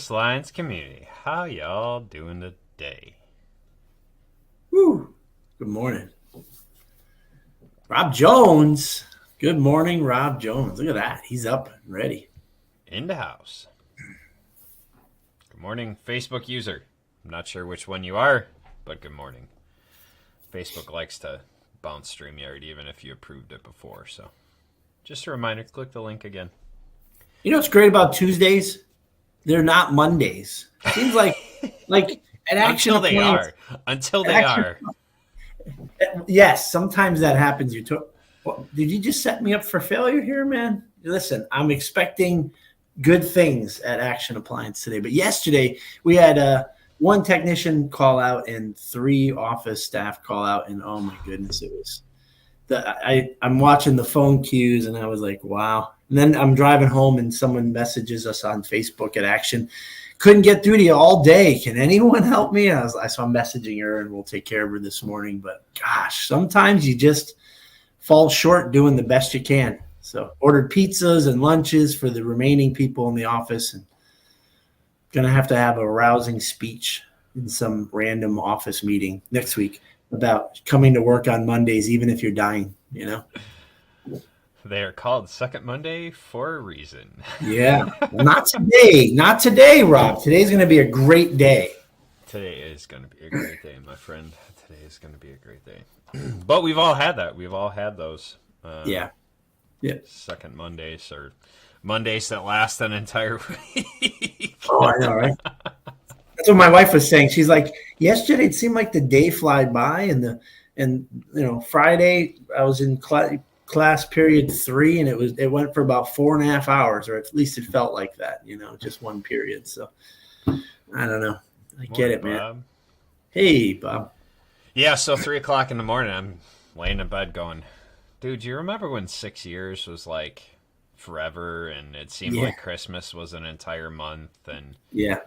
Coastlines community. How y'all doing today? Woo. Good morning. Rob Jones. Good morning, Rob Jones. Look at that. He's up and ready. In the house. Good morning, Facebook user. I'm not sure which one you are, but good morning. Facebook likes to bounce StreamYard even if you approved it before, so just a reminder, click the link again. You know what's great about Tuesdays? They're not Mondays. Seems like at Action Until they Appliance, are. Until they are. yes, sometimes that happens. Did you just set me up for failure here, man? Listen, I'm expecting good things at Action Appliance today. But yesterday we had one technician call out and 3 office staff call out, and oh my goodness, it was I'm watching the phone queues and I was like, wow. And then I'm driving home and someone messages us on Facebook at Action. Couldn't get through to you all day. Can anyone help me? I saw I'm messaging her and we'll take care of her this morning. But gosh, sometimes you just fall short doing the best you can. So ordered pizzas and lunches for the remaining people in the office, and gonna have to have a rousing speech in some random office meeting next week about coming to work on Mondays, even if you're dying, you know? They are called Second Monday for a reason. Yeah. Well, not today. Not today, Rob. Today's going to be a great day. Today is going to be a great day, my friend. Today is going to be a great day. But we've all had that. We've all had those. Yeah. Second Mondays or Mondays that last an entire week. Oh, I know, right? That's what my wife was saying. She's like, yesterday it seemed like the day flied by, and Friday I was in class period 3, and it went for about 4.5 hours, or at least it felt like that, just one period. So I don't know. I get it, man. Bob. Hey, Bob. Yeah, so 3:00 in the morning, I'm laying in bed going, dude, do you remember when 6 years was like forever, and it seemed like Christmas was an entire month, and yeah.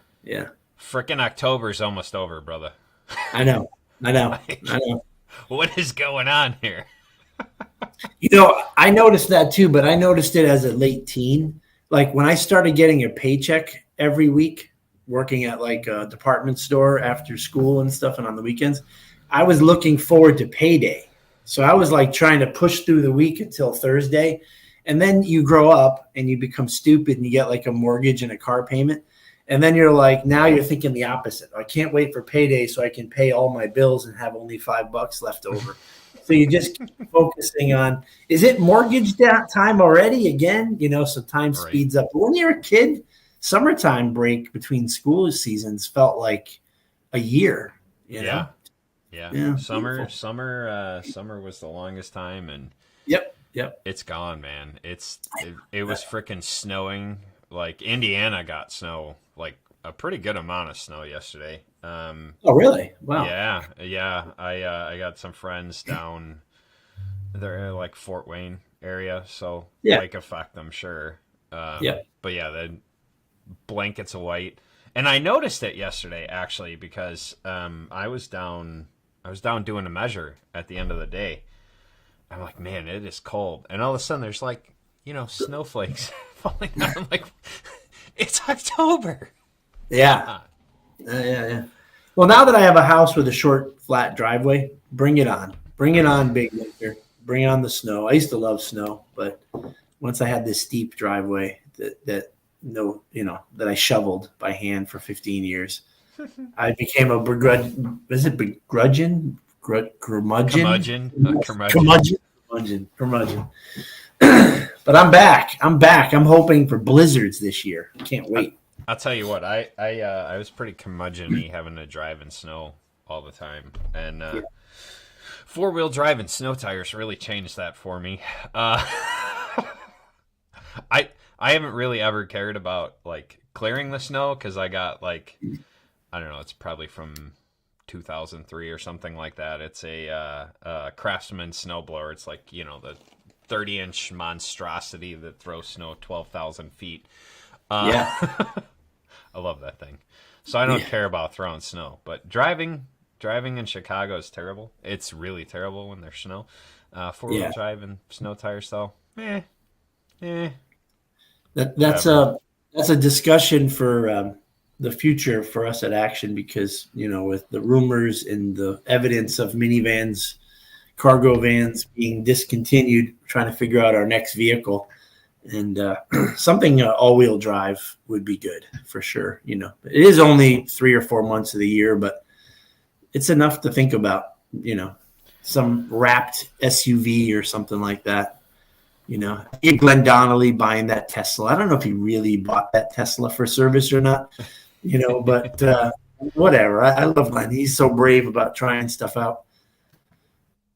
Frickin' October's almost over, brother. I know. What is going on here? I noticed that too, but I noticed it as a late teen. Like when I started getting a paycheck every week, working at like a department store after school and stuff and on the weekends, I was looking forward to payday. So I was like trying to push through the week until Thursday. And then you grow up and you become stupid and you get like a mortgage and a car payment. And then you're like, now you're thinking the opposite. I can't wait for payday so I can pay all my bills and have only $5 left over. So you're just focusing on, is it mortgage time already again? So time speeds up. But when you're a kid, summertime break between school seasons felt like a year. Yeah. Summer was the longest time, and Yep. It's gone, man. It was freaking snowing. Like Indiana got snow, like a pretty good amount of snow yesterday. Oh, really? Wow. Yeah. I got some friends down there, like Fort Wayne area, so lake effect, I'm sure. But yeah, the blankets of white, and I noticed it yesterday actually because I was down doing a measure at the end of the day. I'm like, man, it is cold, and all of a sudden there's like snowflakes falling down. I'm like, it's October. Yeah. Well, now that I have a house with a short, flat driveway, bring it on. Bring it on, big winter. Bring on the snow. I used to love snow, but once I had this steep driveway that I shoveled by hand for 15 years, I became a curmudgeon. But I'm back. I'm hoping for blizzards this year. I can't wait. I'll tell you what, I was pretty curmudgeon-y having to drive in snow all the time, and 4-wheel drive and snow tires really changed that for me. I haven't really ever cared about like clearing the snow because I got like, I don't know, it's probably from 2003 or something like that. It's a Craftsman snowblower. It's like the 30-inch monstrosity that throws snow 12,000 feet. I love that thing. So I don't care about throwing snow, but driving in Chicago is terrible. It's really terrible when there's snow. 4-wheel drive and snow tires, though, That's a discussion for the future for us at Action, because, with the rumors and the evidence of minivans, cargo vans being discontinued, trying to figure out our next vehicle. And something all-wheel drive would be good for sure. It is only 3 or 4 months of the year, but it's enough to think about, some wrapped SUV or something like that. Glenn Donnelly buying that Tesla. I don't know if he really bought that Tesla for service or not, but whatever. I love Glenn. He's so brave about trying stuff out.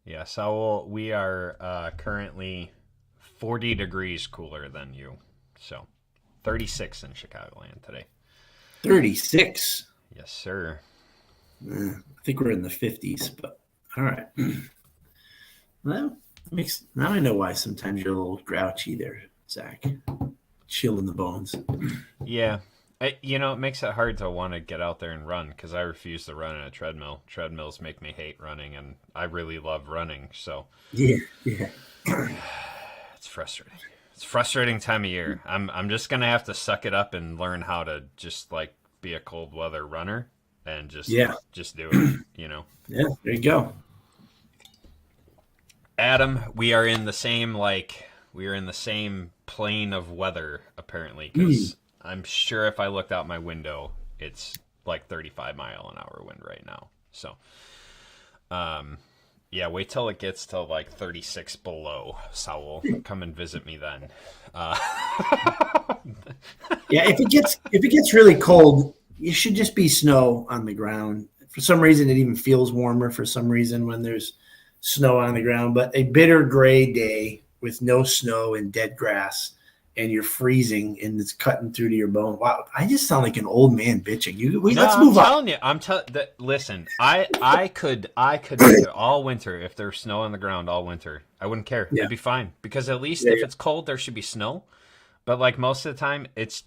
Yeah, so we are currently 40 degrees cooler than you. So 36 in Chicagoland today. 36? Yes, sir. I think we're in the 50s, but all right. Well, now I know why sometimes you're a little grouchy there, Zach. Chill in the bones. Yeah. It makes it hard to want to get out there and run, because I refuse to run on a treadmill. Treadmills make me hate running, and I really love running. So yeah. It's frustrating. It's a frustrating time of year. I'm just gonna have to suck it up and learn how to just like be a cold weather runner and just do it. Yeah, there you go. Adam, we are in the same plane of weather apparently, because I'm sure if I looked out my window, it's like 35-mile-an-hour wind right now. So, yeah, wait till it gets to like 36 below, Saul. Come and visit me then. Yeah, if it gets really cold, it should just be snow on the ground. For some reason, it even feels warmer for some reason when there's snow on the ground. But a bitter gray day with no snow and dead grass, and you're freezing and it's cutting through to your bone. Wow, I just sound like an old man bitching. Let's move on. I'm telling you. Listen, I could make it all winter if there's snow on the ground all winter. I wouldn't care. Yeah. It'd be fine, because at least if it's cold, there should be snow. But like most of the time, it's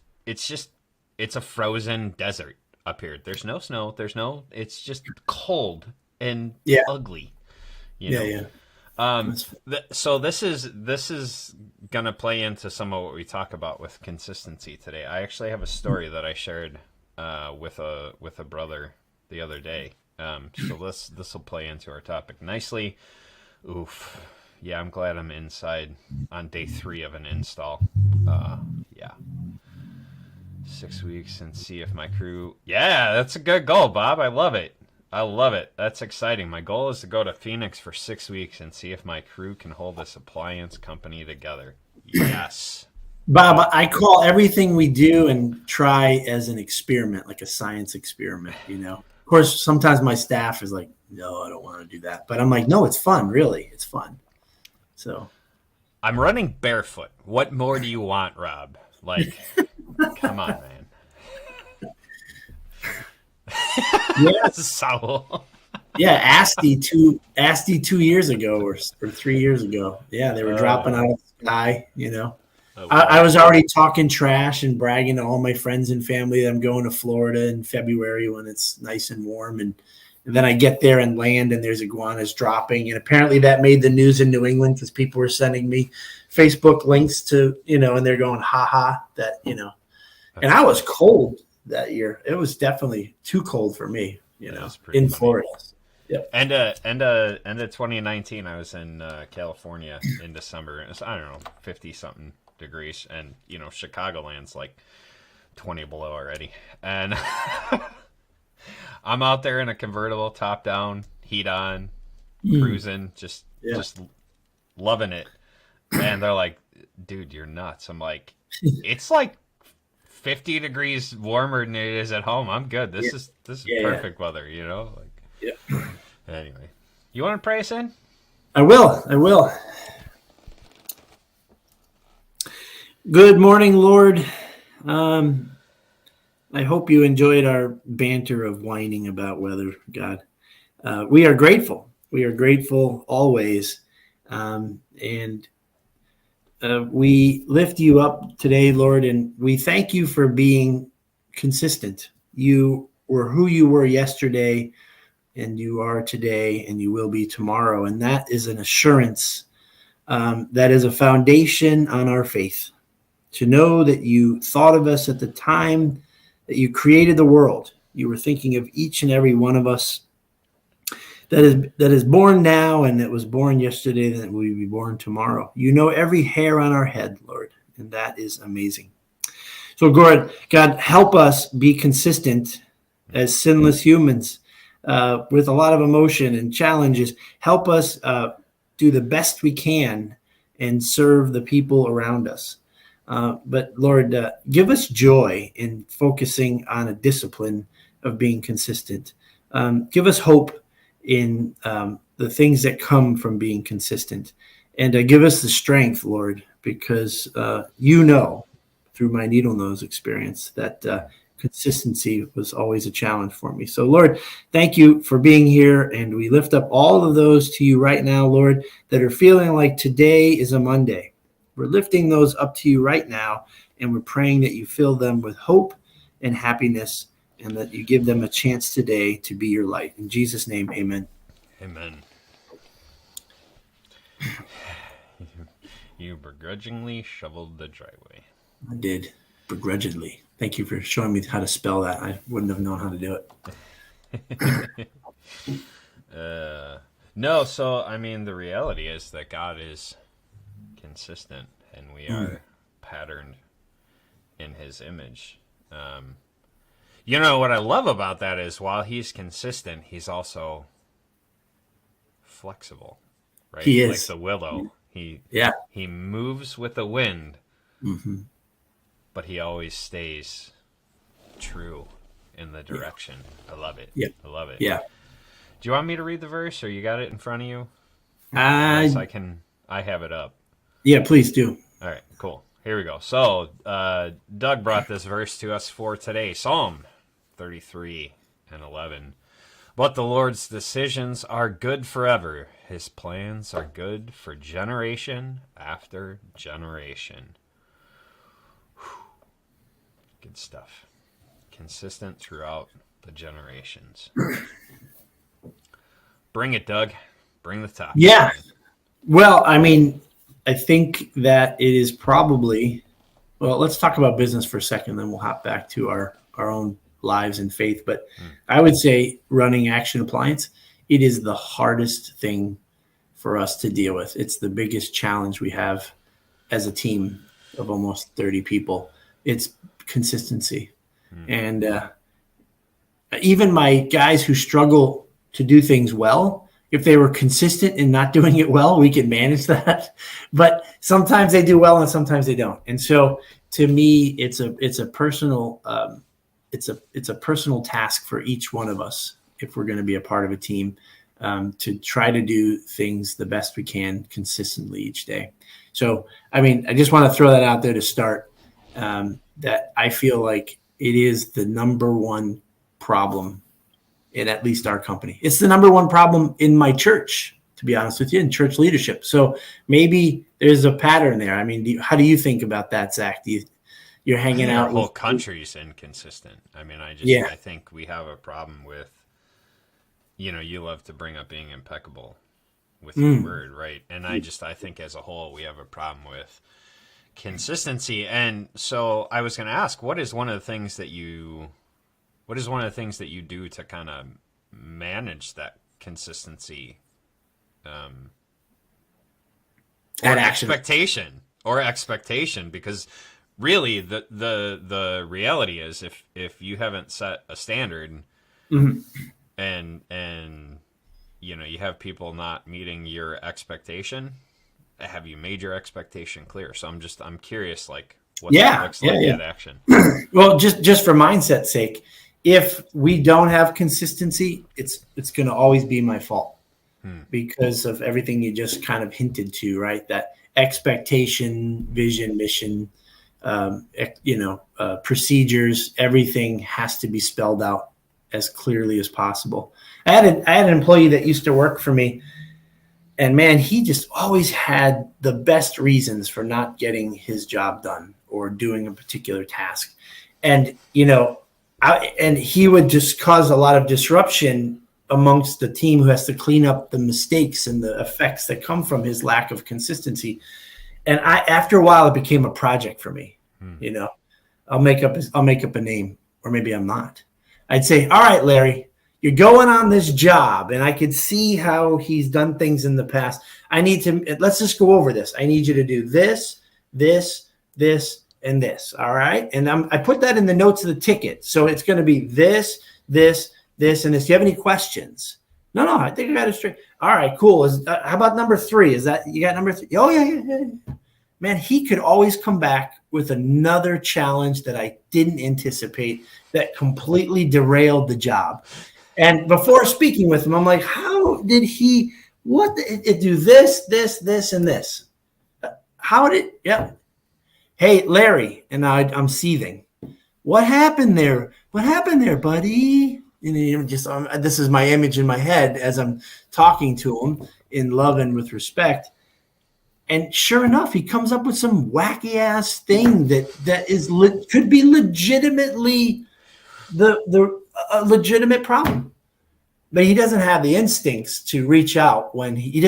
a frozen desert up here. There's no snow. It's just cold and ugly. Yeah. So this is gonna play into some of what we talk about with consistency today. I actually have a story that I shared with a brother the other day. So this will play into our topic nicely. Oof. Yeah, I'm glad I'm inside on day 3 of an install. Yeah. 6 weeks and see if my crew. Yeah, that's a good goal, Bob. I love it. That's exciting. My goal is to go to Phoenix for 6 weeks and see if my crew can hold this appliance company together. Yes. Bob, I call everything we do and try as an experiment, like a science experiment, Of course, sometimes my staff is like, no, I don't want to do that. But I'm like, no, it's fun. Really, it's fun. So I'm running barefoot. What more do you want, Rob? Like, come on, man. Yeah. Saul. Yeah, Asti 2 years ago or 3 years ago. Yeah, they were dropping out of the sky, Oh, wow. I was already talking trash and bragging to all my friends and family that I'm going to Florida in February when it's nice and warm. And then I get there and land, and there's iguanas dropping. And apparently that made the news in New England because people were sending me Facebook links to, and they're going, haha, that, And I was cold that year. It was definitely too cold for me, in Florida. Yep. End of 2019, I was in California in December. It was, I don't know, 50-something degrees. And, Chicagoland's like 20 below already. And I'm out there in a convertible, top down, heat on, cruising, just loving it. And they're like, dude, you're nuts. I'm like, it's like 50 degrees warmer than it is at home. I'm good. This is perfect weather, Anyway, you want to pray us in? I will. Good morning, Lord. I hope you enjoyed our banter of whining about weather, God. We are grateful. We are grateful always. And we lift you up today, Lord, and we thank you for being consistent. You were who you were yesterday, and you are today, and you will be tomorrow. And that is an assurance. That is a foundation on our faith. To know that you thought of us at the time that you created the world. You were thinking of each and every one of us that is born now and that was born yesterday, that will be born tomorrow. You know every hair on our head, Lord, and that is amazing. So, God, help us be consistent as sinless humans with a lot of emotion and challenges. Help us do the best we can and serve the people around us. But, Lord, give us joy in focusing on a discipline of being consistent. Give us hope in the things that come from being consistent. And give us the strength, Lord, because you know, through my needle nose experience, that consistency was always a challenge for me. So, Lord, thank you for being here. And we lift up all of those to you right now, Lord, that are feeling like today is a Monday. We're lifting those up to you right now, and we're praying that you fill them with hope and happiness, and that you give them a chance today to be your light. In Jesus' name, amen. Amen. You begrudgingly shoveled the driveway. I did, begrudgingly. Thank you for showing me how to spell that. I wouldn't have known how to do it. No, so, I mean, the reality is that God is consistent, and we are patterned in his image. You know, what I love about that is while he's consistent, he's also flexible, right? He is. Like the willow. He moves with the wind, but he always stays true in the direction. I love it. Yeah. I love it. Yeah. Do you want me to read the verse, or you got it in front of you? Yes, I have it up. Yeah, please do. All right, cool. Here we go. So, Doug brought this verse to us for today. Psalm 33:11. But the Lord's decisions are good forever. His plans are good for generation after generation. Whew. Good stuff. Consistent throughout the generations. Bring it, Doug. Bring the topic. Yeah. Well, I mean, I think that it is probably, well, let's talk about business for a second, then we'll hop back to our own lives and faith. But I would say running Action Appliance, it is the hardest thing for us to deal with. It's the biggest challenge we have as a team of almost 30 people. It's consistency. And even my guys who struggle to do things well, if they were consistent in not doing it well, we could manage that. But sometimes they do well and sometimes they don't. And so to me, it's a personal it's a personal task for each one of us if we're going to be a part of a team, to try to do things the best we can consistently each day. So, I mean, I just want to throw that out there to start, that I feel like it is the number one problem in at least our company. It's the number one problem in my church, to be honest with you, in church leadership. So maybe there's a pattern there. I mean, how do you think about that, Zach? You're hanging out. Our whole country's inconsistent. I mean, I think we have a problem with, you love to bring up being impeccable with your word, right? And I think as a whole, we have a problem with consistency. And so I was going to ask, what is one of the things that you do to kind of manage that consistency? Expectation, because really the reality is if you haven't set a standard and you have people not meeting your expectation, have you made your expectation clear? So I'm curious, like what that looks like in action. Well, just for mindset's sake, if we don't have consistency, it's going to always be my fault because of everything you just kind of hinted to, right? That expectation, vision, mission, procedures, everything has to be spelled out as clearly as possible. I had an employee that used to work for me, and man, he just always had the best reasons for not getting his job done or doing a particular task. And, and he would just cause a lot of disruption amongst the team who has to clean up the mistakes and the effects that come from his lack of consistency. And after a while, it became a project for me. I'll make up a name. or maybe I'm not. I'd say, all right, Larry, you're going on this job, and I could see how he's done things in the past. Let's just go over this. I need you to do this, this, this, and this. All right. And I put that in the notes of the ticket. So it's going to be this, this, this, and this. Do you have any questions? No, I think I got it straight. All right, cool. How about number 3? Is that you got number 3? Oh, yeah. Man, he could always come back with another challenge that I didn't anticipate that completely derailed the job. And before speaking with him, I'm like, how did he, do this, and this? Yeah. Hey, Larry, and I'm seething. What happened there? Buddy? This is my image in my head as I'm talking to him in love and with respect. And sure enough, he comes up with some wacky ass thing that could be legitimately a legitimate problem. But he doesn't have the instincts to reach out when he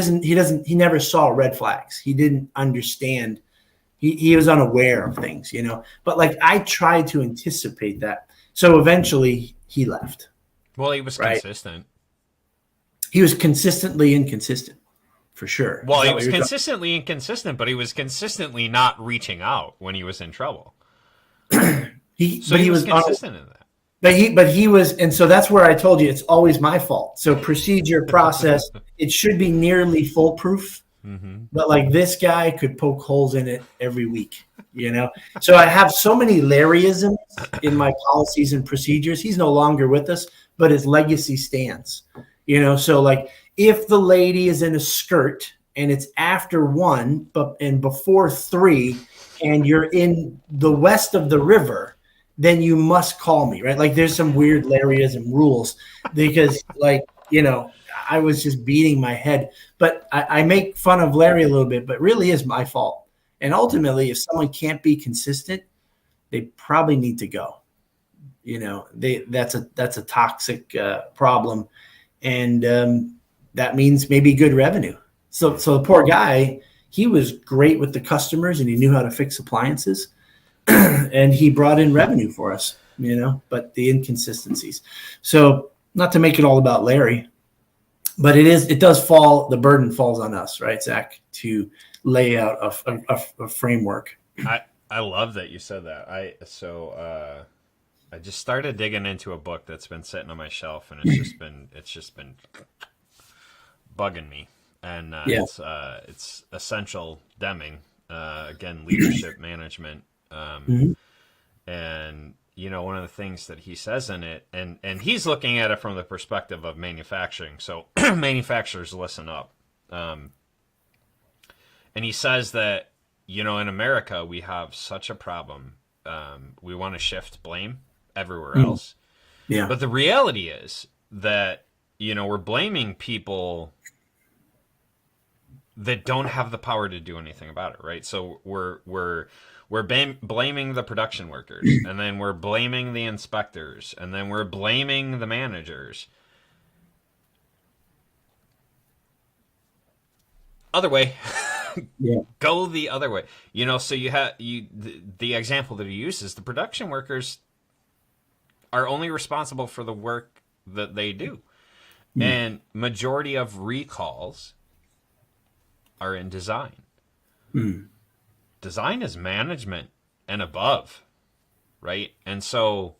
never saw red flags. He didn't understand. He was unaware of things, but like I tried to anticipate that. So eventually he left. Well, he was consistent. He was consistently inconsistent, for sure. Well, he was consistently inconsistent, but he was consistently not reaching out when he was in trouble. He was consistent in that. But he was, and so that's where I told you it's always my fault. So procedure, process, it should be nearly foolproof. Mm-hmm. But like this guy could poke holes in it every week, So I have so many Larryisms in my policies and procedures. He's no longer with us, but his legacy stands, So like if the lady is in a skirt and it's after 1, and before 3, and you're in the west of the river, then you must call me, right? Like there's some weird Larryism rules because I was just beating my head, but I make fun of Larry a little bit, but really is my fault. And ultimately, if someone can't be consistent, they probably need to go. That's a toxic problem, and that means maybe good revenue. So the poor guy, he was great with the customers and he knew how to fix appliances, and he brought in revenue for us. But the inconsistencies. So not to make it all about Larry. But the burden falls on us, right, Zach, to lay out a framework. I love that you said that. I just started digging into a book that's been sitting on my shelf, and it's just been bugging me. And it's Essential Deming, again, leadership management, and one of the things that he says in it, and he's looking at it from the perspective of manufacturing. So manufacturers, listen up. And he says that, in America, we have such a problem. We want to shift blame everywhere else. Yeah. But the reality is that, we're blaming people that don't have the power to do anything about it, right? So we're blaming the production workers, and then we're blaming the inspectors, and then we're blaming the managers. Other way. Yeah. Go the other way. So the example that he uses, the production workers are only responsible for the work that they do. And majority of recalls are in design. Design is management and above, right? And so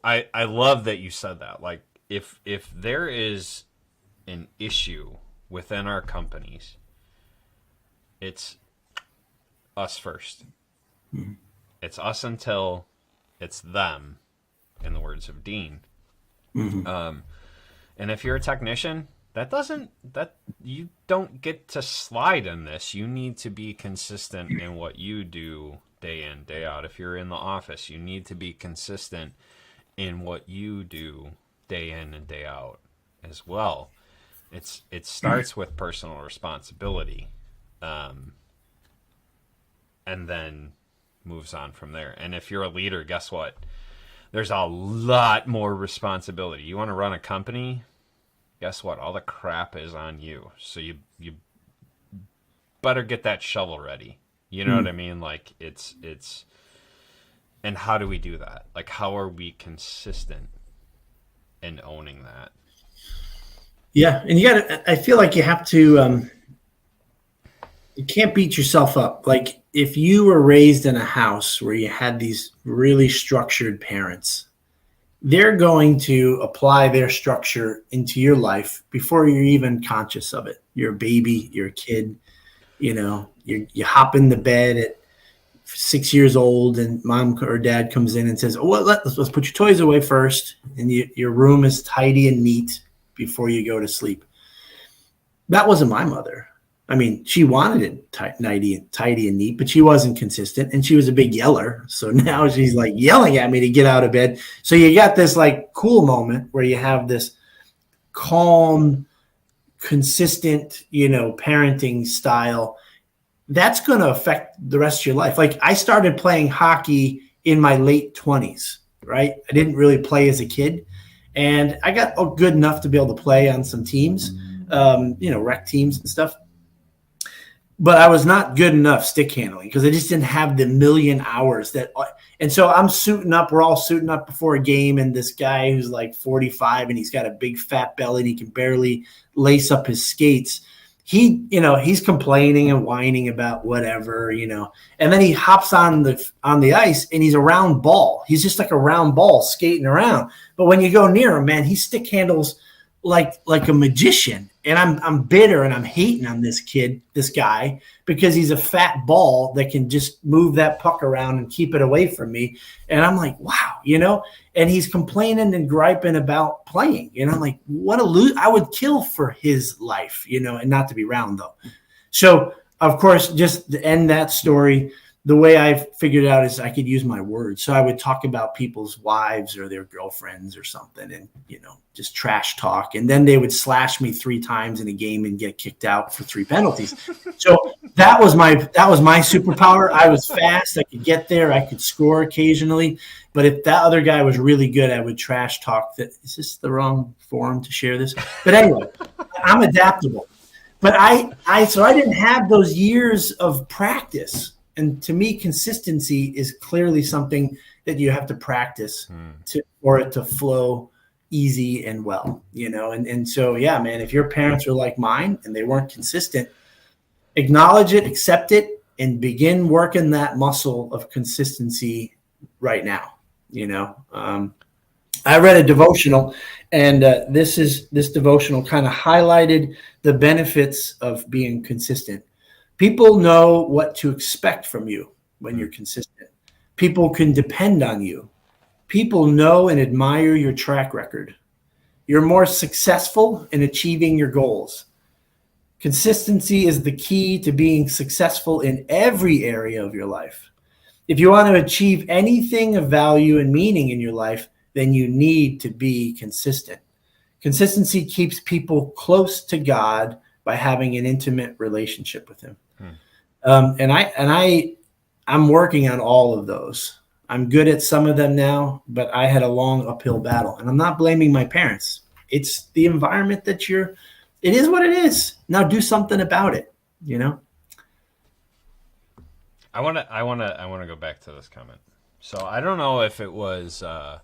I love that you said that. Like if there is an issue within our companies, it's us first. It's us until it's them, in the words of Dean. And if you're a technician, you don't get to slide in this. You need to be consistent in what you do day in, day out. If you're in the office, you need to be consistent in what you do day in and day out as well. It starts with personal responsibility, and then moves on from there. And if you're a leader, guess what? There's a lot more responsibility. You want to run a company? Guess what? All the crap is on you. So you better get that shovel ready. You know what I mean? Like it's And how do we do that? Like, how are we consistent in owning that? Yeah, and I feel like you have to. You can't beat yourself up. Like if you were raised in a house where you had these really structured parents, they're going to apply their structure into your life before you're even conscious of it. You're a baby, you're a kid, you hop in the bed at 6 years old and mom or dad comes in and says, oh, well, let's put your toys away first. And your room is tidy and neat before you go to sleep. That wasn't my mother. I mean, she wanted it tidy and neat, but she wasn't consistent, and she was a big yeller. So now she's like yelling at me to get out of bed. So you got this like cool moment where you have this calm, consistent, parenting style. That's going to affect the rest of your life. Like I started playing hockey in my late 20s, right? I didn't really play as a kid, and I got good enough to be able to play on some teams, rec teams and stuff. But I was not good enough stick handling because I just didn't have the million hours and so I'm suiting up. We're all suiting up before a game. And this guy who's like 45 and he's got a big fat belly and he can barely lace up his skates. He's complaining and whining about whatever, and then he hops on the ice and he's a round ball. He's just like a round ball skating around. But when you go near him, man, he stick handles like a magician. And I'm bitter and I'm hating on this guy, because he's a fat ball that can just move that puck around and keep it away from me. And I'm like, wow, and he's complaining and griping about playing. I'm like, what a lose. I would kill for his life, and not to be round though. So of course, just to end that story, the way I figured it out is I could use my words. So I would talk about people's wives or their girlfriends or something and, just trash talk. And then they would slash me 3 times in a game and get kicked out for 3 penalties. So that was my superpower. I was fast. I could get there. I could score occasionally. But if that other guy was really good, I would trash talk. Is this the wrong forum to share this? But anyway, I'm adaptable. But so I didn't have those years of practice. And to me, consistency is clearly something that you have to practice for it to flow easy and well, and so, yeah, man, if your parents are like mine and they weren't consistent, acknowledge it, accept it, and begin working that muscle of consistency right now. I read a devotional, and this devotional kind of highlighted the benefits of being consistent. People know what to expect from you when you're consistent. People can depend on you. People know and admire your track record. You're more successful in achieving your goals. Consistency is the key to being successful in every area of your life. If you want to achieve anything of value and meaning in your life, then you need to be consistent. Consistency keeps people close to God by having an intimate relationship with him. I'm working on all of those. I'm good at some of them now, but I had a long uphill battle, and I'm not blaming my parents. It's the environment it is what it is. Now do something about it, I want to go back to this comment. So I don't know if it was Ed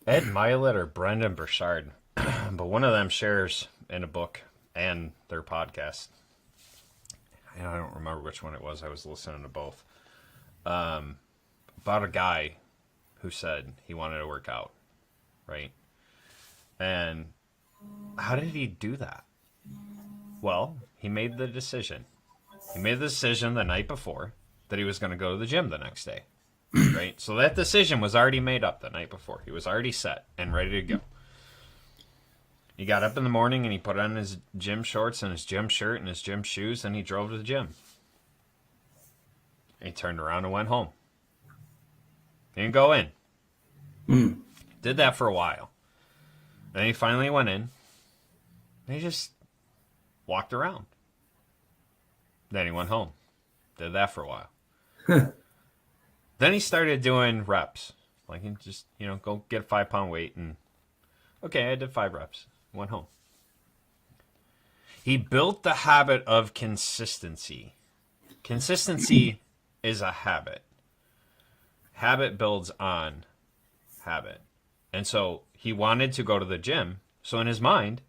Milet or Brendan Burchard, but one of them shares in a book and their podcast. I don't remember which one it was. I was listening to both. About a guy who said he wanted to work out, right? And how did he do that? Well, he made the decision. He made the decision the night before that he was going to go to the gym the next day, right? So that decision was already made up the night before. He was already set and ready to go. He got up in the morning and he put on his gym shorts and his gym shirt and his gym shoes, and he drove to the gym. He turned around and went home. He didn't go in. Did that for a while. Then he finally went in. And he just walked around. Then he went home. Did that for a while. Then he started doing reps. Like, he just, go get a 5-pound weight and, okay, I did 5 reps. Went home. He built the habit of consistency. Consistency is a habit. habit builds on habit. And so he wanted to go to the gym. So in his mind,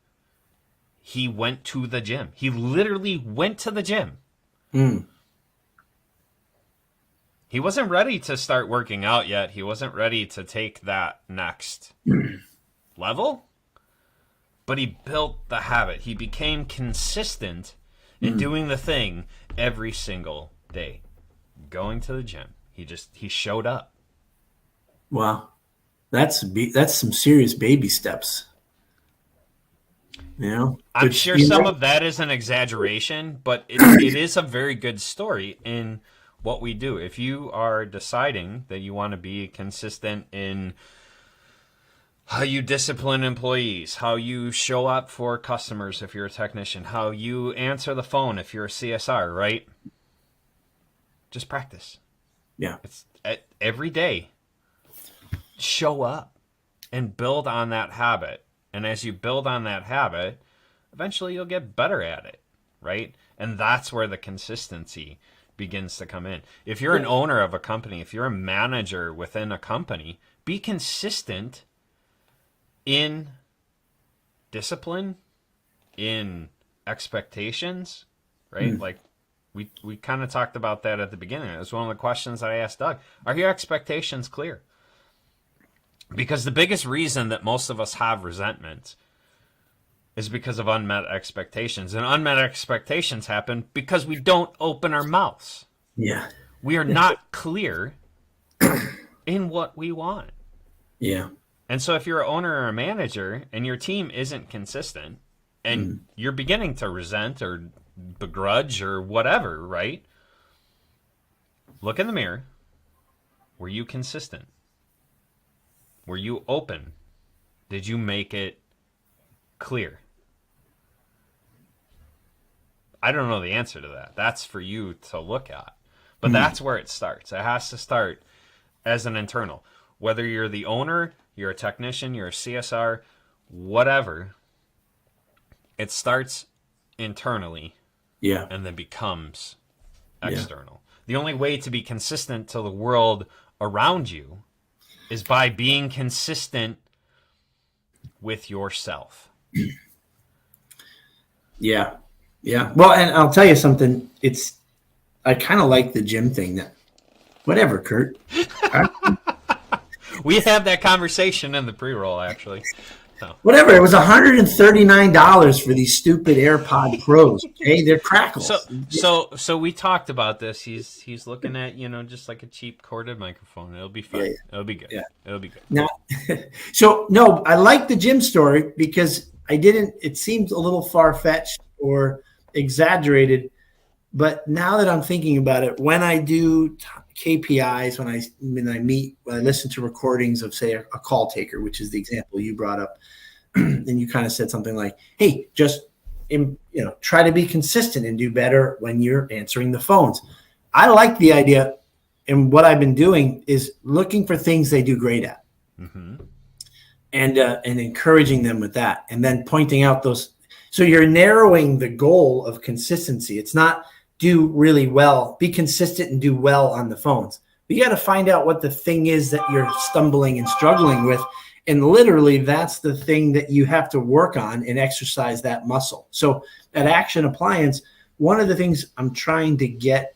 he went to the gym. He literally went to the gym. He wasn't ready to start working out yet. He wasn't ready to take that next level. But he built the habit. He became consistent in doing the thing every single day. Going to the gym. He showed up. Wow. That's some serious baby steps. You know? I'm sure some of that is an exaggeration, but it is a very good story in what we do. If you are deciding that you want to be consistent in how you discipline employees, how you show up for customers if you're a technician, how you answer the phone if you're a CSR, right? Just practice. Yeah. It's every day. Show up and build on that habit. And as you build on that habit, eventually you'll get better at it, right? And that's where the consistency begins to come in. If you're an owner of a company, if you're a manager within a company, be consistent in discipline, in expectations, right? Like we kind of talked about that at the beginning. It was one of the questions that I asked Doug. Are your expectations clear? Because the biggest reason that most of us have resentment is because of unmet expectations. And unmet expectations happen because we don't open our mouths. Yeah. We are not clear in what we want. Yeah. And so if you're an owner or a manager and your team isn't consistent and you're beginning to resent or begrudge or whatever, right? Look in the mirror. Were you consistent? Were you open? Did you make it clear? I don't know the answer to that. That's for you to look at. But that's where it starts. It has to start as an internal. Whether you're the owner, you're a technician, you're a CSR, whatever, it starts internally. Yeah. And then becomes external. The only way to be consistent to the world around you is by being consistent with yourself. Yeah. Yeah. Well, and I'll tell you something. I kind of like the gym thing. That whatever, Kurt. We had that conversation in the pre-roll, actually. So. Whatever. It was $139 for these stupid AirPod Pros. Okay, they're crackles. So we talked about this. He's looking at just like a cheap corded microphone. It'll be fun. Yeah. It'll be good. Yeah. It'll be good. Now, so no, I like the gym story because it seemed a little far-fetched or exaggerated, but now that I'm thinking about it, when I do KPIs, when I listen to recordings of, say, a call taker, which is the example you brought up, and you kind of said something like, hey, just try to be consistent and do better when you're answering the phones. I like the idea, and what I've been doing is looking for things they do great at. And encouraging them with that, and then pointing out those. So you're narrowing the goal of consistency. It's not do really well, be consistent and do well on the phones. But you got to find out what the thing is that you're stumbling and struggling with. And literally that's the thing that you have to work on and exercise that muscle. So at Action Appliance, one of the things I'm trying to get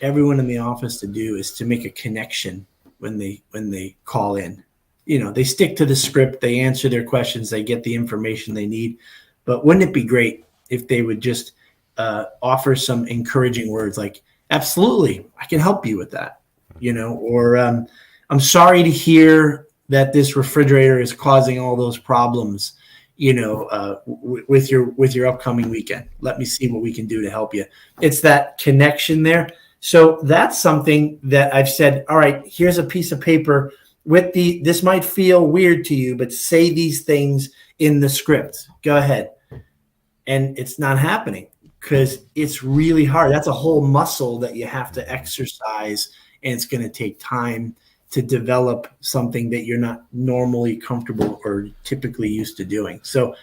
everyone in the office to do is to make a connection when they call in. They stick to the script, they answer their questions, they get the information they need. But wouldn't it be great if they would just offer some encouraging words like, absolutely, I can help you with that, or I'm sorry to hear that this refrigerator is causing all those problems, with your upcoming weekend. Let me see what we can do to help you. It's that connection there. So that's something that I've said, all right, here's a piece of paper with this might feel weird to you, but say these things in the script. Go ahead. And it's not happening because it's really hard. That's a whole muscle that you have to exercise, and it's going to take time to develop something that you're not normally comfortable or typically used to doing. So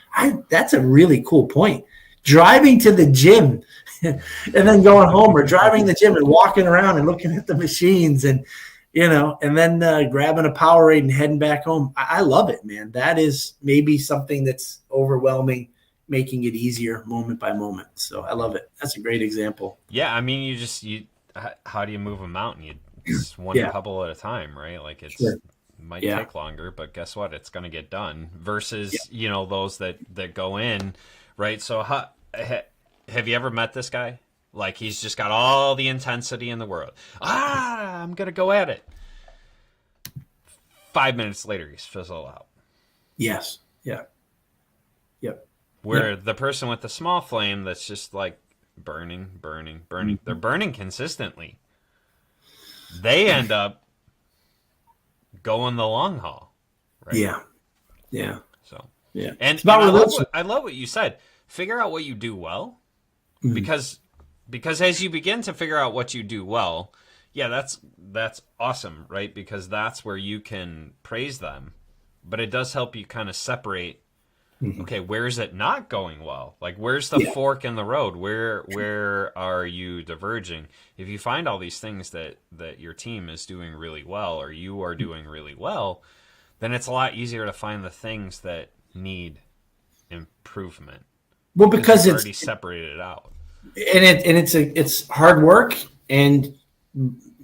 that's a really cool point. Driving to the gym and then going home, or driving to the gym and walking around and looking at the machines and and then grabbing a Powerade and heading back home. I love it, man. That is maybe something that's overwhelming, making it easier moment by moment. So I love it. That's a great example. Yeah, I mean, how do you move a mountain? It's one Yeah, pebble at a time, right? Like sure. might Yeah, take longer, but guess what? It's going to get done. Versus, yeah. those that go in, right? So, have you ever met this guy? Like he's just got all the intensity in the world. I'm gonna go at it. 5 minutes later, he's fizzled out. Yes. Yeah. Yep. Where Yep. the person with the small flame that's just like burning, burning, burning. Mm-hmm. They're burning consistently. They end up going the long haul, right? Yeah. Yeah. So, Yeah. and It's about relationship. I love what you said. Figure out what you do well, Mhm. because as you begin to figure out what you do well, yeah, that's awesome, right? Because that's where you can praise them, but it does help you kind of separate. Mhm. Okay, where is it not going well? Like, where's the Yeah. fork in the road? Where are you diverging? If you find all these things that your team is doing really well or you are doing really well, then it's a lot easier to find the things that need improvement Well, because because you've it's already separated it out. it's hard work, and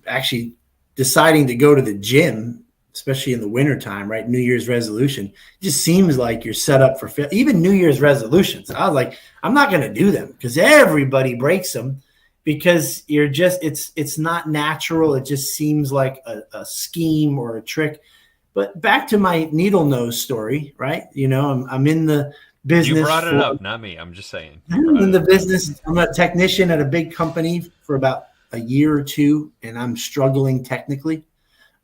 actually deciding to go to the gym, especially in the wintertime, right? New Year's resolution, just seems like you're set up for even New Year's resolutions. I was like, I'm not going to do them because everybody breaks them because it's not natural. It just seems like a scheme or a trick. But back to my needle nose story, right? I'm in the You business brought it for up, not me. I'm just saying. You I'm brought in it the up, not me. business. I'm a technician at a big company for about a year or two, and I'm struggling technically.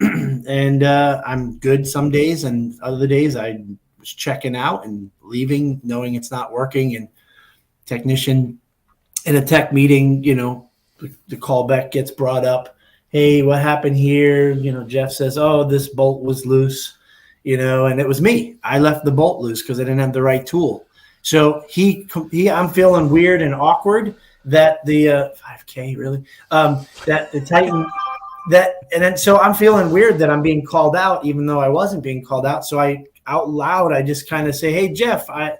And I'm good some days, and other days I was checking out and leaving, knowing it's not working. And technician in a tech meeting, the callback gets brought up. Hey, what happened here? Jeff says, "Oh, this bolt was loose," and it was me. I left the bolt loose because I didn't have the right tool. So I'm feeling weird and awkward that the 5K really that the Titan and then so I'm feeling weird that I'm being called out, even though I wasn't being called out. So I out loud, I just kind of say, "Hey, Jeff, I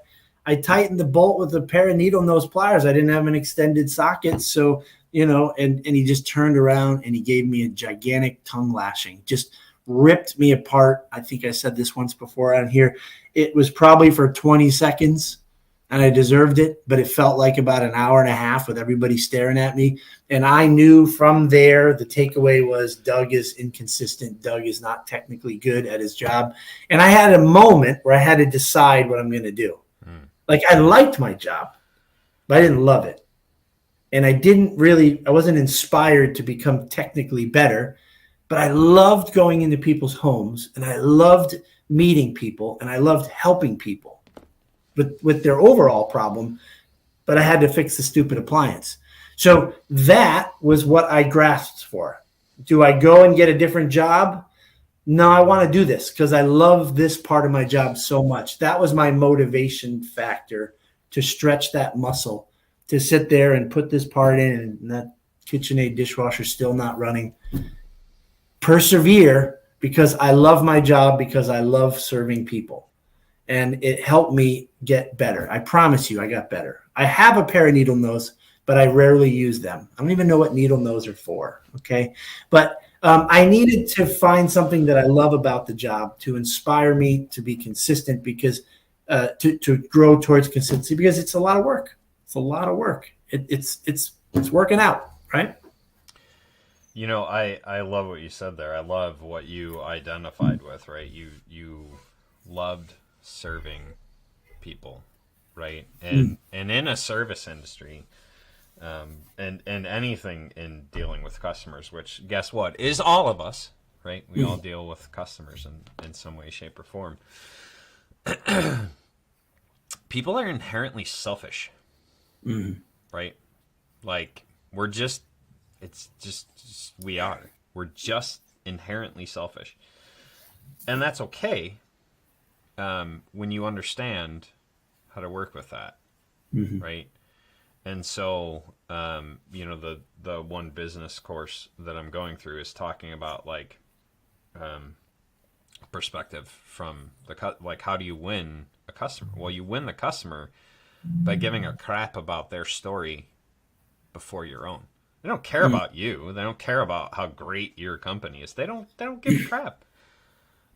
tightened the bolt with a pair of needle nose pliers. I didn't have an extended socket." So, and he just turned around and he gave me a gigantic tongue lashing, just ripped me apart. I think I said this once before on here. It was probably for 20 seconds and I deserved it, but it felt like about an hour and a half with everybody staring at me. And I knew from there, the takeaway was Doug is inconsistent. Doug is not technically good at his job. And I had a moment where I had to decide what I'm going to do. Mm. Like I liked my job, but I didn't love it. And I wasn't inspired to become technically better, but I loved going into people's homes and I loved meeting people and I loved helping people with their overall problem, but I had to fix the stupid appliance. So that was what I grasped for. Do I go and get a different job? No, I want to do this because I love this part of my job so much. That was my motivation factor to stretch that muscle, to sit there and put this part in and that KitchenAid dishwasher still not running. Persevere because I love my job, because I love serving people. And it helped me get better. I promise you, I got better. I have a pair of needle nose, but I rarely use them. I don't even know what needle nose are for. Okay. But I needed to find something that I love about the job to inspire me to be consistent because to grow towards consistency because it's a lot of work. It's a lot of work. It's working out, right? I love what you said there. I love what you identified with, right? You loved serving people, right? And in a service industry, and anything in dealing with customers, which guess what is all of us, right? We all deal with customers in some way, shape, or form. People are inherently selfish, right? Like we're just, it's just we are. We're just inherently selfish, and that's okay when you understand how to work with that, right? And so, the one business course that I'm going through is talking about like perspective from like, how do you win a customer? Well, you win the customer by giving a crap about their story before your own. They don't care about you. They don't care about how great your company is. They don't give a crap.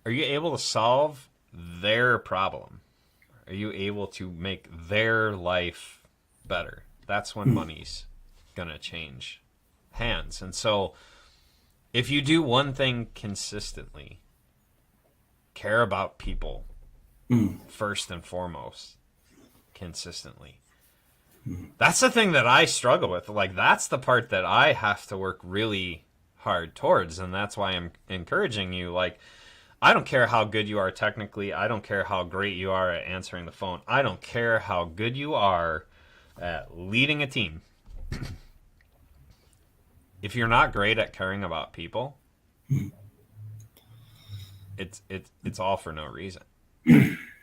Are you able to solve their problem? Are you able to make their life better? That's when money's gonna change hands. And so if you do one thing consistently, care about people first and foremost, consistently. That's the thing that I struggle with. Like, that's the part that I have to work really hard towards. And that's why I'm encouraging you. Like, I don't care how good you are technically. I don't care how great you are at answering the phone. I don't care how good you are at leading a team. If you're not great at caring about people, it's all for no reason.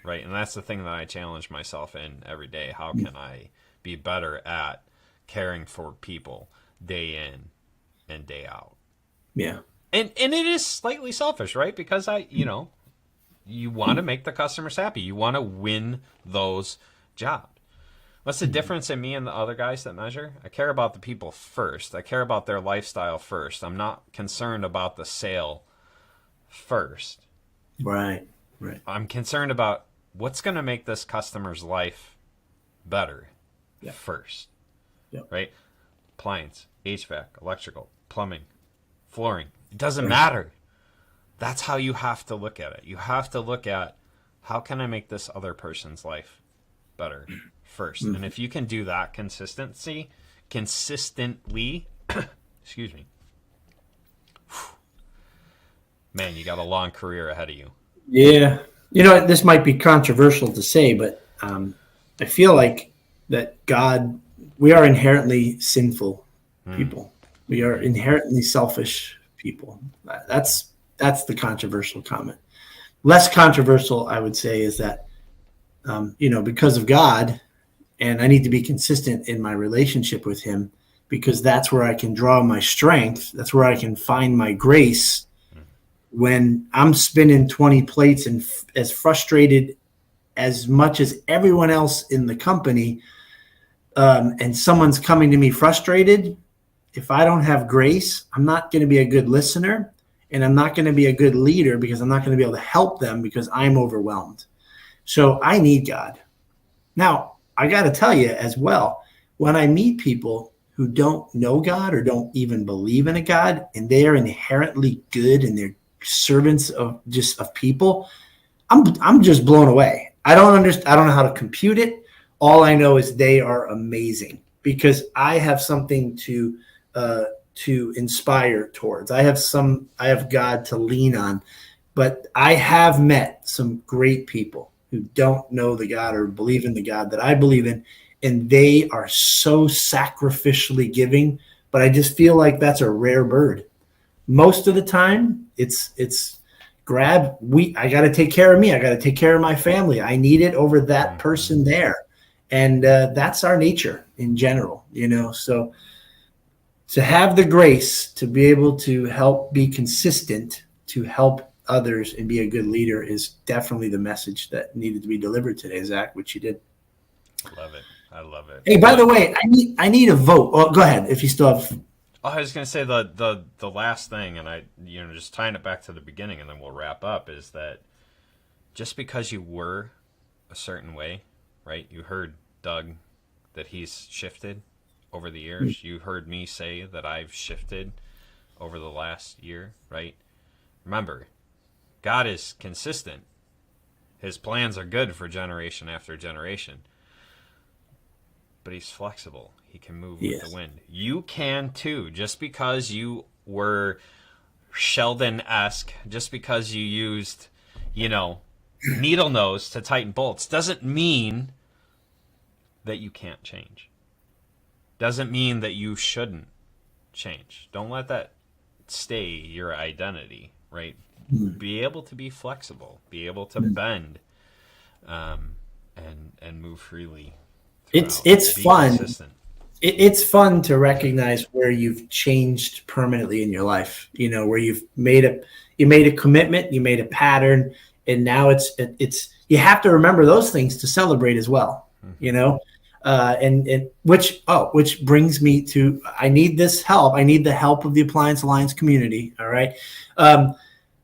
Right? And that's the thing that I challenge myself in every day. How can I be better at caring for people day in and day out? Yeah. And it is slightly selfish, right? Because you want to make the customers happy. You want to win those jobs. What's the difference in me and the other guys that measure? I care about the people first. I care about their lifestyle first. I'm not concerned about the sale first. Right. I'm concerned about what's going to make this customer's life better first. Yep. Right? Appliance, HVAC, electrical, plumbing, flooring. It doesn't matter. That's how you have to look at it. You have to look at, how can I make this other person's life better first? And if you can do that consistently, excuse me, man, you got a long career ahead of you. Yeah. This might be controversial to say, but I feel like that we are inherently sinful people. We are inherently selfish people. That's the controversial comment. Less controversial, I would say, is that, because of God, and I need to be consistent in my relationship with him, because that's where I can draw my strength. That's where I can find my grace when I'm spinning 20 plates and as frustrated as much as everyone else in the company, and someone's coming to me frustrated. If I don't have grace, I'm not going to be a good listener, and I'm not going to be a good leader, because I'm not going to be able to help them because I'm overwhelmed. So I need God. Now, I got to tell you as well, when I meet people who don't know God or don't even believe in a God, and they are inherently good and they're servants of people, I'm just blown away. I don't know how to compute it. All I know is they are amazing, because I have something to inspire towards. I have God to lean on, but I have met some great people who don't know the God or believe in the God that I believe in, and they are so sacrificially giving, but I just feel like that's a rare bird. Most of the time it's I got to take care of me. I got to take care of my family. I need it over that person there. And that's our nature in general, so to have the grace to be able to help be consistent, to help others and be a good leader is definitely the message that needed to be delivered today, Zach, which you did. I love it. Hey, by the way, I need a vote. Well, go ahead if you still have. Oh, I was going to say the last thing, and just tying it back to the beginning, and then we'll wrap up, is that just because you were a certain way, right? You heard Doug that he's shifted over the years. You heard me say that I've shifted over the last year, right? Remember, God is consistent. His plans are good for generation after generation. But he's flexible. He can move with the wind. You can too. Just because you were Sheldon-esque, just because you used, needle nose to tighten bolts, doesn't mean that you can't change. Doesn't mean that you shouldn't change. Don't let that stay your identity, right? Be able to be flexible, be able to bend, and move freely. It's fun. It's fun to recognize where you've changed permanently in your life. Where you've made You made a commitment, you made a pattern, and now it's you have to remember those things to celebrate as well. You know, and which brings me to, I need this help. I need the help of the Appliance Alliance community. All right.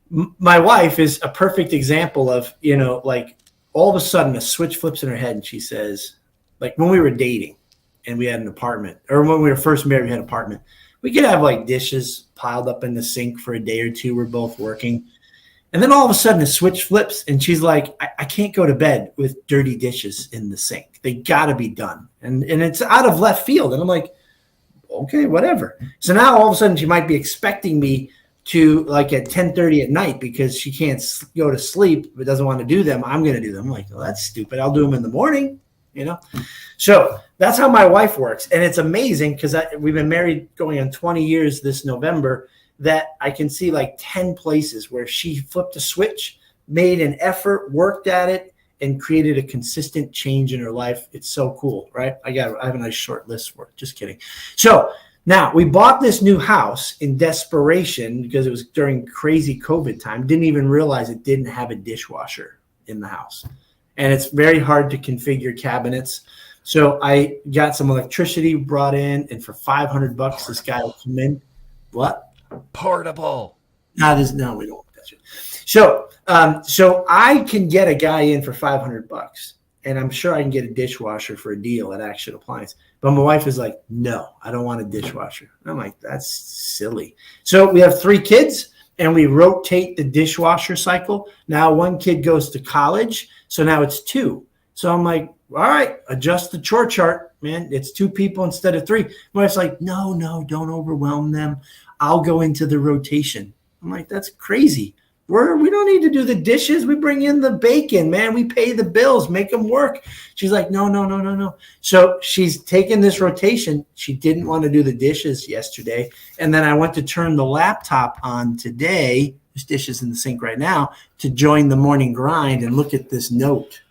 My wife is a perfect example of, you know, like all of a sudden a switch flips in her head and she says, like when we were dating and we had an apartment, or when we were first married, we had an apartment, we could have like dishes piled up in the sink for a day or two. We're both working. And then all of a sudden a switch flips and she's like, I can't go to bed with dirty dishes in the sink. They got to be done. And it's out of left field. And I'm like, okay, whatever. So now all of a sudden she might be expecting me to, like at 10:30 at night, because she can't go to sleep but doesn't want to do them. I'm going to do them. I'm like, well, that's stupid. I'll do them in the morning, you know? So that's how my wife works. And it's amazing because we've been married going on 20 years this November, that I can see like 10 places where she flipped a switch, made an effort, worked at it, and created a consistent change in her life. It's so cool, right? I have a nice short list for it. Just kidding. So now we bought this new house in desperation because it was during crazy COVID time. Didn't even realize it didn't have a dishwasher in the house. And it's very hard to configure cabinets. So I got some electricity brought in, and for $500, this guy will come in. What? Portable. No, we don't. So I can get a guy in for $500, and I'm sure I can get a dishwasher for a deal at Action Appliance. But my wife is like, no, I don't want a dishwasher. And I'm like, that's silly. So we have 3 kids, and we rotate the dishwasher cycle. Now one kid goes to college, so now it's 2. So I'm like, all right, adjust the chore chart, man. It's 2 people instead of 3. My wife's like, no, don't overwhelm them. I'll go into the rotation. I'm like, that's crazy. We don't need to do the dishes. We bring in the bacon, man. We pay the bills, make them work. She's like, no. So she's taken this rotation. She didn't want to do the dishes yesterday. And then I went to turn the laptop on today. There's dishes in the sink right now, to join the morning grind, and look at this note.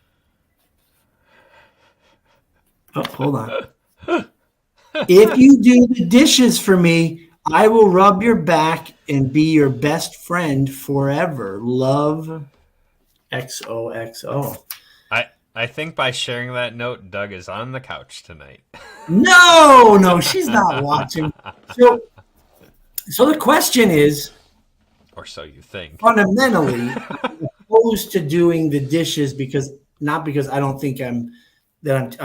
Oh, hold on. If you do the dishes for me, I will rub your back and be your best friend forever. Love, XOXO. I think by sharing that note, Doug is on the couch tonight. No, she's not watching. So the question is, or so you think. Fundamentally, I'm opposed to doing the dishes not because I don't think I'm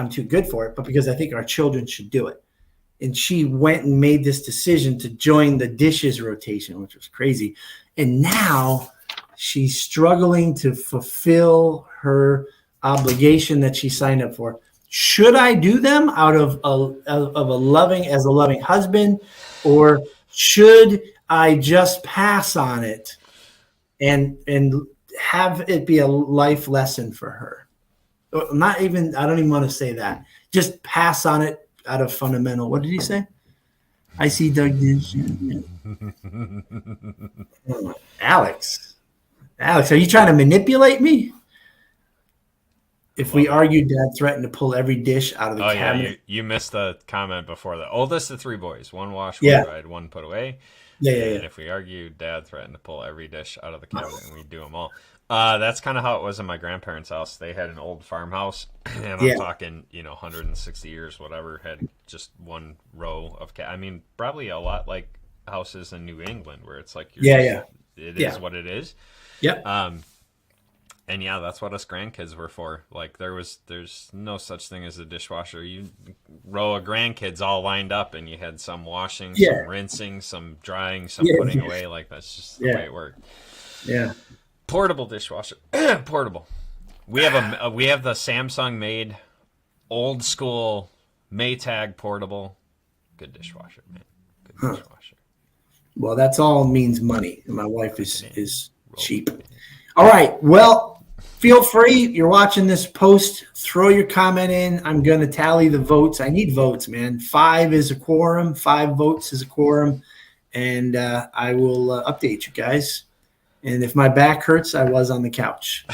too good for it, but because I think our children should do it. And she went and made this decision to join the dishes rotation, which was crazy. And now she's struggling to fulfill her obligation that she signed up for. Should I do them out of a loving husband, or should I just pass on it and have it be a life lesson for her? I don't even want to say that. Just pass on it out of fundamental. What did he say? I see Doug. Alex, are you trying to manipulate me? If we argued, Dad threatened to pull every dish out of the cabinet. Yeah, you missed the comment before that. Oldest of 3 boys, 1 wash, 1 dried, 1 put away. Yeah. And if we argued, Dad threatened to pull every dish out of the cabinet, and we'd do them all. That's kind of how it was in my grandparents' house. They had an old farmhouse, and I'm talking, 160 years, whatever, had just 1 row of probably a lot like houses in New England, where it's like, it is what it is. Yeah. And yeah, that's what us grandkids were for. Like there's no such thing as a dishwasher. You row of grandkids all lined up, and you had some washing, some rinsing, some drying, some putting away. Like that's just the way it worked. Yeah. Portable dishwasher. Portable. We have the Samsung made old school Maytag portable. Good dishwasher, man. Good dishwasher. Well, that's all means money. And my wife is cheap. All right. Well, feel free. You're watching this post. Throw your comment in. I'm going to tally the votes. I need votes, man. 5 is a quorum. 5 votes is a quorum. And I will update you guys. And if my back hurts, I was on the couch.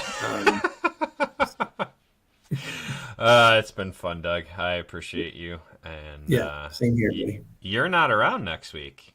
It's been fun, Doug. I appreciate you. And same here, buddy. You're not around next week.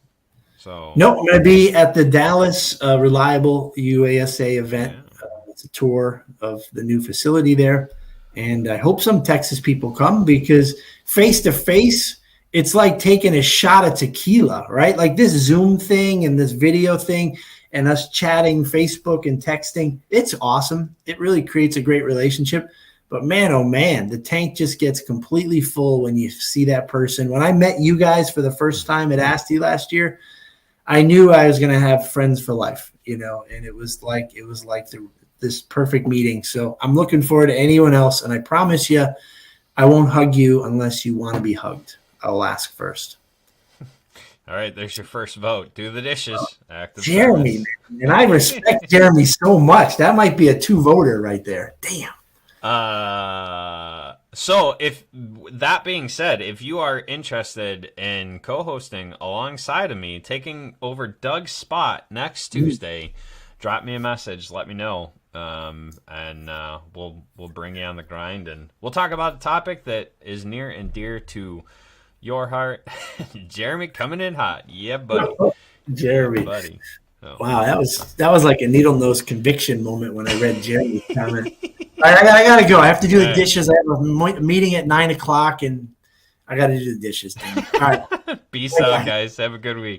So nope, I'm going to be at the Dallas Reliable UASA event. yeah. It's a tour of the new facility there, and I hope some Texas people come because face to face, it's like taking a shot of tequila, right? Like this Zoom thing and this video thing and us chatting, Facebook and texting. It's awesome. It really creates a great relationship. But man, oh man, the tank just gets completely full when you see that person. When I met you guys for the first time at ASTI last year, I knew I was going to have friends for life, and it was like this perfect meeting. So I'm looking forward to anyone else. And I promise you, I won't hug you unless you want to be hugged. I'll ask first. All right, there's your first vote. Do the dishes. Jeremy, man. And I respect Jeremy so much. That might be a 2-voter right there. Damn. So if that being said, if you are interested in co-hosting alongside of me, taking over Doug's spot next Tuesday, drop me a message. Let me know. And we'll bring you on the grind, and we'll talk about a topic that is near and dear to your heart. Jeremy coming in hot. Yeah, buddy. Jeremy. Yeah, buddy. Oh. Wow, that was like a needle nose conviction moment when I read Jeremy's comment. I gotta go. I have to do the dishes. I have a meeting at 9:00, and I gotta do the dishes. All right. Peace out, guys. Have a good week.